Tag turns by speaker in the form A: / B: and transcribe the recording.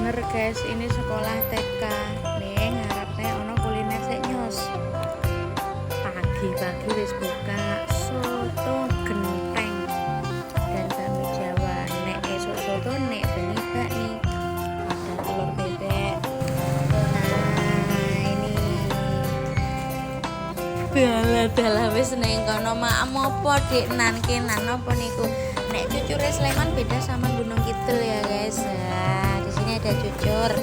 A: bener guys, ini sekolah TK nih, ngarepnya ono kuliner sik nyos. Pagi-pagi wis buka soto genteng dan bakmi Jawa. Nek esuk soto, nek bengi bakmi, ada telur bebek. Nah ini dalah wis ning kono mak mopo dik nan kenan apa niku. Nek cucure Sleman beda sama Gunung Kidul ya guys. Nah, di sini ada cucur.